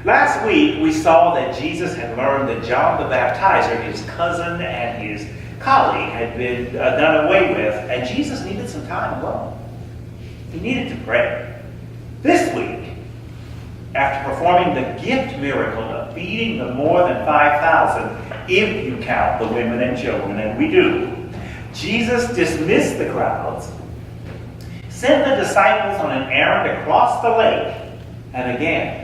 Last week, we saw that Jesus had learned that John the Baptizer, his cousin and his colleague, had been done away with, and Jesus needed some time alone. He needed to pray. This week, after performing the gift miracle of feeding the more than 5,000, if you count the women and children, and we do, Jesus dismissed the crowds, sent the disciples on an errand across the lake, and again,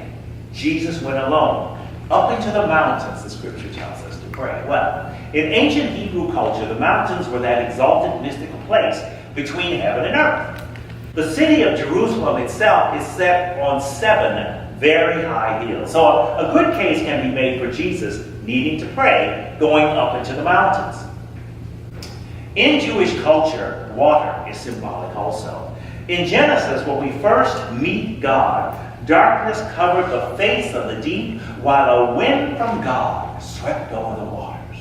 Jesus went alone up into the mountains, the scripture tells us, to pray. Well, in ancient Hebrew culture, the mountains were that exalted mystical place between heaven and earth. The city of Jerusalem itself is set on 7 very high hills. So a good case can be made for Jesus needing to pray going up into the mountains. In Jewish culture, water is symbolic also. In Genesis, when we first meet God, darkness covered the face of the deep, while a wind from God swept over the waters.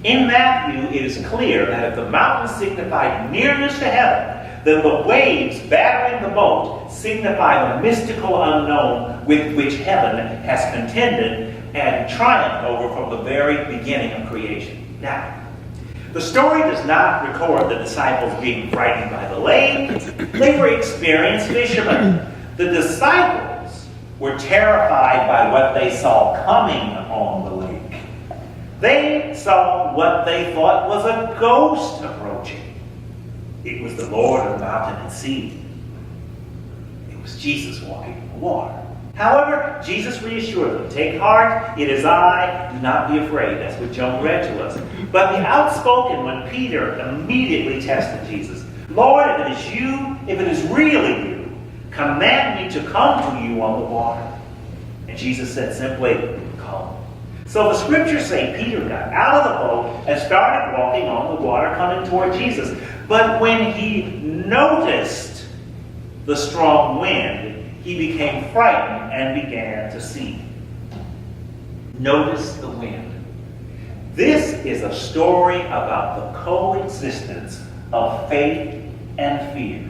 In Matthew, it is clear that if the mountains signified nearness to heaven, then the waves battering the boat signify the mystical unknown with which heaven has contended and triumphed over from the very beginning of creation. Now, the story does not record the disciples being frightened by the lake. They were experienced fishermen. The disciples were terrified by what they saw coming on the lake. They saw what they thought was a ghost approaching. It was the Lord of mountain and sea. It was Jesus walking in the water. However, Jesus reassured them, "Take heart, it is I, do not be afraid." That's what Joan read to us. But the outspoken one, Peter, immediately tested Jesus. "Lord, if it is you, if it is really you, command me to come to you on the water." And Jesus said simply, "Come." So the scriptures say Peter got out of the boat and started walking on the water coming toward Jesus. But when he noticed the strong wind, he became frightened and began to sink. Notice the wind. This is a story about the coexistence of faith and fear.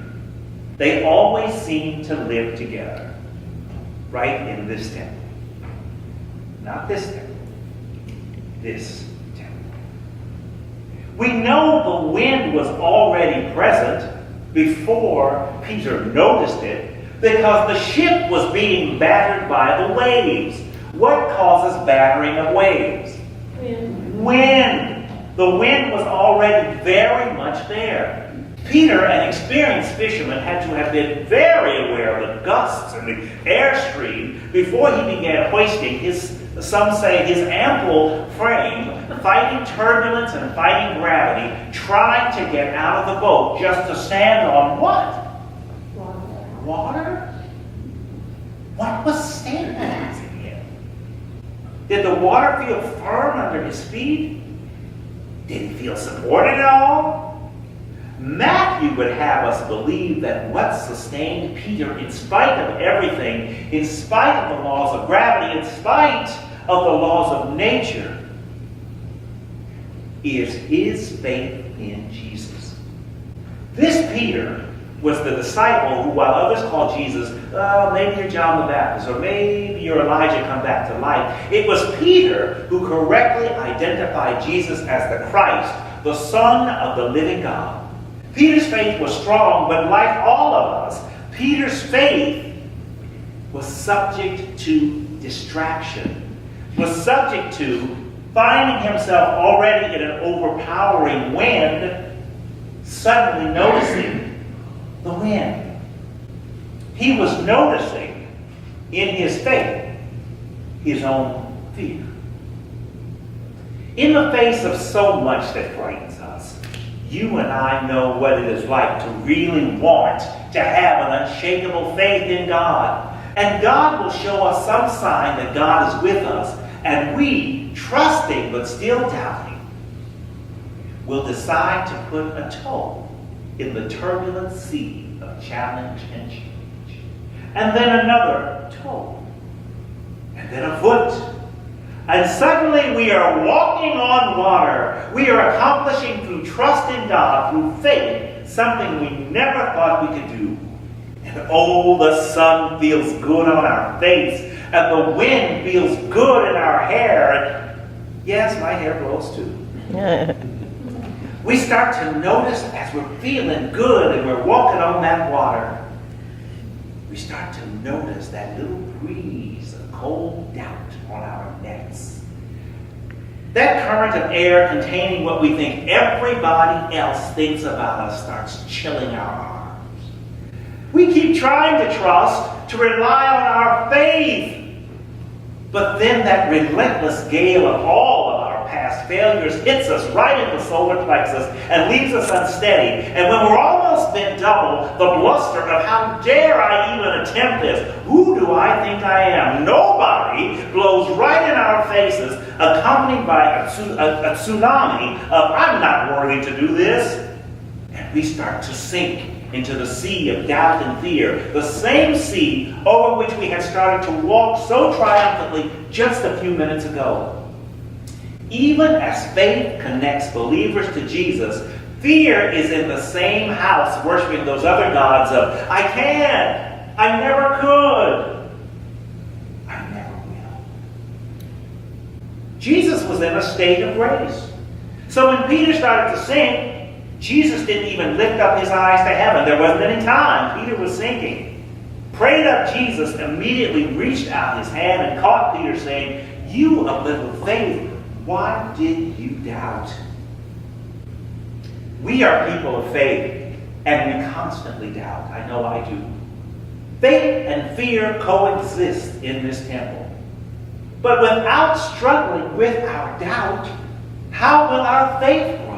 They always seem to live together, right in this temple. Not this temple. This temple. We know the wind was already present before Peter noticed it, because the ship was being battered by the waves. What causes battering of waves? Wind. The wind was already very much there. Peter, an experienced fisherman, had to have been very aware of the gusts and the airstream before he began hoisting his, some say, his ample frame, fighting turbulence and fighting gravity, trying to get out of the boat just to stand on what? Water? What was stabilizing him? Did the water feel firm under his feet? Did he feel supported at all? Matthew would have us believe that what sustained Peter in spite of everything, in spite of the laws of gravity, in spite of the laws of nature, is his faith in Jesus. This Peter was the disciple who, while others called Jesus, maybe you're John the Baptist, or maybe you're Elijah come back to life, it was Peter who correctly identified Jesus as the Christ, the Son of the living God. Peter's faith was strong, but like all of us, Peter's faith was subject to distraction, was subject to finding himself already in an overpowering wind, suddenly noticing the wind. He was noticing in his faith his own fear. In the face of so much that frightens us, you and I know what it is like to really want to have an unshakable faith in God. And God will show us some sign that God is with us, and we, trusting but still doubting, will decide to put a toe in the turbulent sea of challenge and change. And then another toe. And then a foot. And suddenly we are walking on water. We are accomplishing through trust in God, through faith, something we never thought we could do. And oh, the sun feels good on our face. and the wind feels good in our hair. And yes, my hair blows too. We start to notice as we're feeling good and we're walking on that water, we start to notice that little breeze of cold doubt on our necks. That current of air containing what we think everybody else thinks about us starts chilling our arms. We keep trying to trust, to rely on our faith. But then that relentless gale of all of our past failures hits us right in the solar plexus and leaves us unsteady. And when we're almost bent double, the bluster of how dare I even attempt this? Who do I think I am? Nobody blows right in our faces, accompanied by a tsunami of I'm not worthy to do this. And we start to sink into the sea of doubt and fear, the same sea over which we had started to walk so triumphantly just a few minutes ago. Even as faith connects believers to Jesus, fear is in the same house worshiping those other gods of, I can't, I never could, I never will. Jesus was in a state of grace. So when Peter started to sink, Jesus didn't even lift up his eyes to heaven. There wasn't any time. Peter was sinking. Prayed up Jesus immediately reached out his hand and caught Peter, saying, You of little faith, why did you doubt? We are people of faith, and we constantly doubt. I know I do. Faith and fear coexist in this temple. But without struggling with our doubt, how will our faith grow?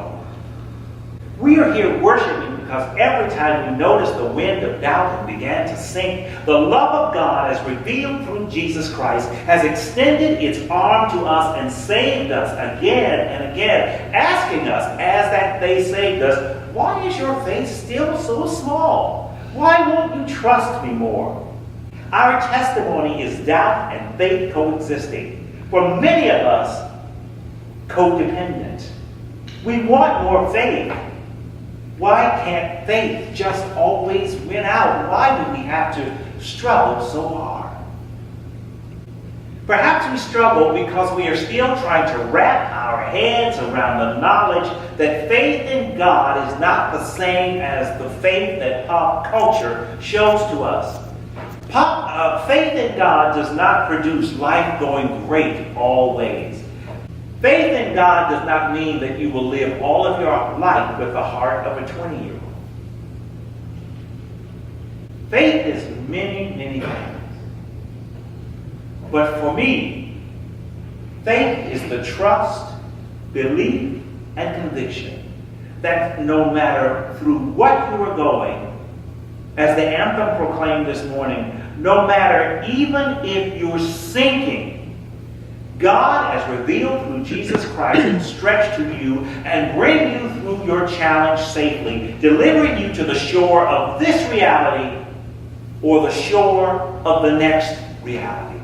We are here worshiping because every time we notice the wind of doubt and began to sink, the love of God as revealed through Jesus Christ has extended its arm to us and saved us again and again, asking us, as that they saved us, why is your faith still so small? Why won't you trust me more? Our testimony is doubt and faith coexisting. For many of us, codependent. We want more faith. Why can't faith just always win out? Why do we have to struggle so hard? Perhaps we struggle because we are still trying to wrap our heads around the knowledge that faith in God is not the same as the faith that pop culture shows to us. Faith in God does not produce life going great always. Faith in God does not mean that you will live all of your life with the heart of a 20-year-old. Faith is many, many things. But for me, faith is the trust, belief, and conviction that no matter through what you are going, as the anthem proclaimed this morning, no matter even if you're sinking, God has revealed through Jesus Christ and stretched to you and bring you through your challenge safely, delivering you to the shore of this reality or the shore of the next reality.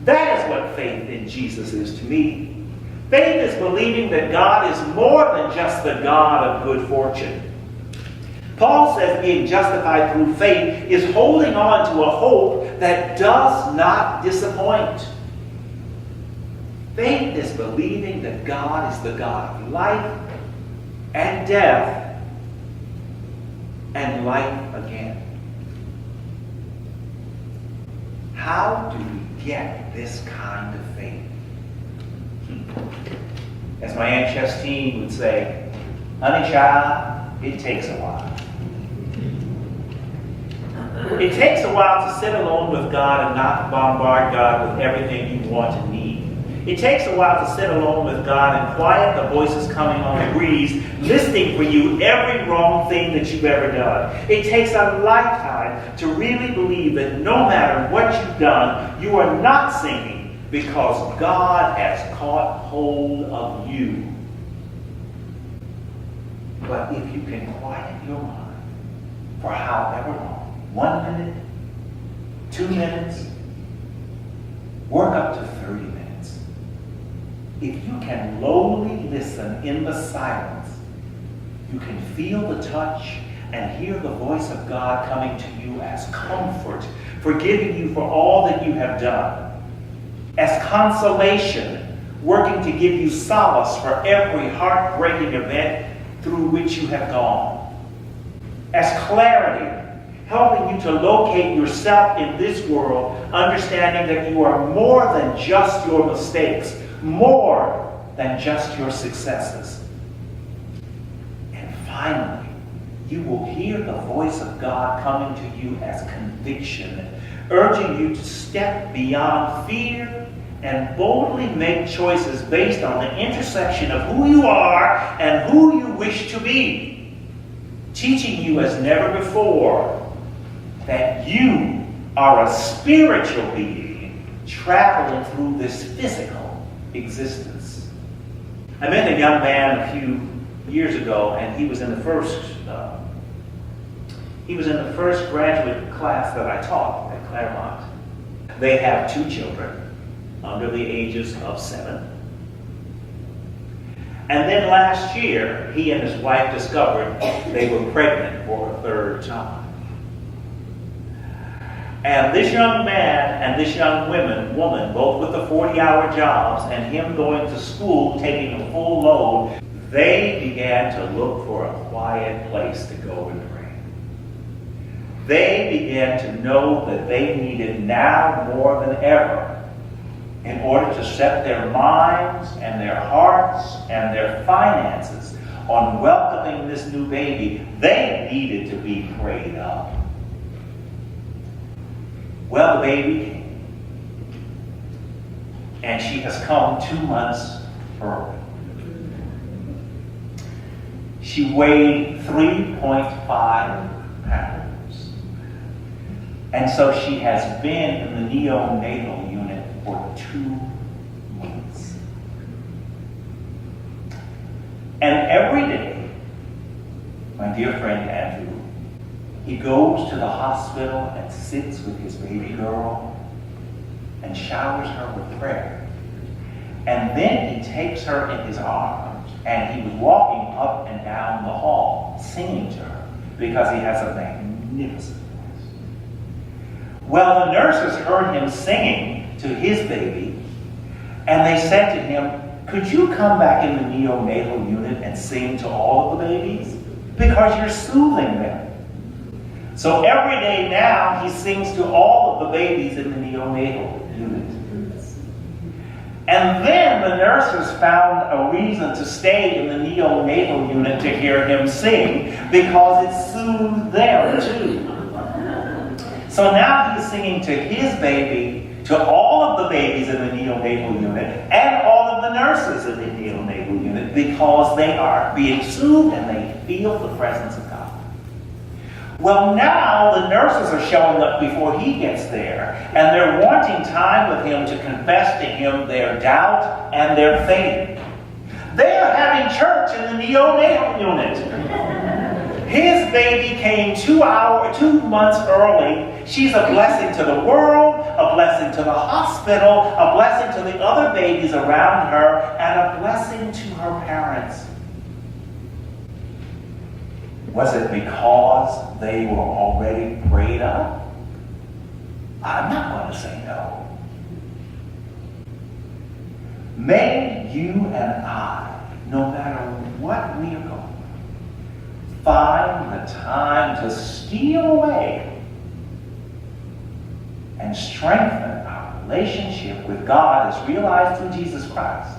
That is what faith in Jesus is to me. Faith is believing that God is more than just the God of good fortune. Paul says being justified through faith is holding on to a hope that does not disappoint. Faith is believing that God is the God of life and death and life again. How do we get this kind of faith? As my Aunt Chestine would say, honey child, it takes a while. It takes a while to sit alone with God and not bombard God with everything you want and need. It takes a while to sit alone with God and quiet the voices coming on the breeze, listening for you every wrong thing that you've ever done. It takes a lifetime to really believe that no matter what you've done, you are not sinking because God has caught hold of you. But if you can quiet your mind for however long, 1 minute, 2 minutes, work up to 30 minutes. If you can lowly listen in the silence, you can feel the touch and hear the voice of God coming to you as comfort, forgiving you for all that you have done, as consolation, working to give you solace for every heartbreaking event through which you have gone, as clarity, helping you to locate yourself in this world, understanding that you are more than just your mistakes, more than just your successes. And finally, you will hear the voice of God coming to you as conviction, urging you to step beyond fear and boldly make choices based on the intersection of who you are and who you wish to be, teaching you as never before that you are a spiritual being traveling through this physical existence. I met a young man a few years ago, and he was in the first graduate class that I taught at Claremont. They have 2 children under the ages of 7. And then last year, he and his wife discovered they were pregnant for a 3rd time. And this young man and this young woman, both with the 40-hour jobs and him going to school taking a full load, they began to look for a quiet place to go and pray. They began to know that they needed now more than ever, in order to set their minds and their hearts and their finances on welcoming this new baby, they needed to be prayed up. Well, the baby came, and she has come 2 months early. She weighed 3.5 pounds, and so she has been in the neonatal unit for 2 months. And every day, my dear friend Andrew, he goes to the hospital and sits with his baby girl and showers her with prayer. And then he takes her in his arms, and he was walking up and down the hall singing to her because he has a magnificent voice. Well, the nurses heard him singing to his baby, and they said to him, "Could you come back in the neonatal unit and sing to all of the babies? Because you're soothing them." So every day now, he sings to all of the babies in the neonatal unit. And then the nurses found a reason to stay in the neonatal unit to hear him sing, because it soothed them too. So now he's singing to his baby, to all of the babies in the neonatal unit, and all of the nurses in the neonatal unit, because they are being soothed and they feel the presence of God. Well, now the nurses are showing up before he gets there, and they're wanting time with him to confess to him their doubt and their faith. They are having church in the neonatal unit. His baby came 2 months early. She's a blessing to the world, a blessing to the hospital, a blessing to the other babies around her, and a blessing to her parents. Was it because they were already prayed up? I'm not going to say no. May you and I, no matter what we are going through, find the time to steal away and strengthen our relationship with God as realized through Jesus Christ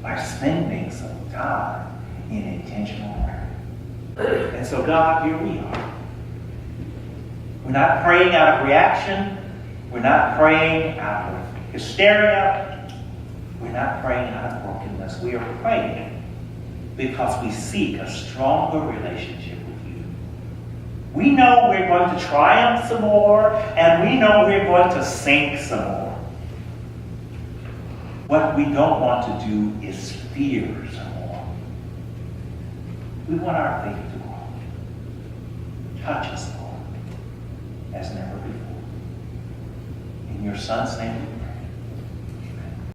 by spending some time in intentional prayer. And so, God, here we are. We're not praying out of reaction. We're not praying out of hysteria. We're not praying out of brokenness. We are praying because we seek a stronger relationship with you. We know we're going to triumph some more, and we know we're going to sink some more. What we don't want to do is fear some more. We want our faith to grow. Touch us, Lord, as never before. In your Son's name we pray.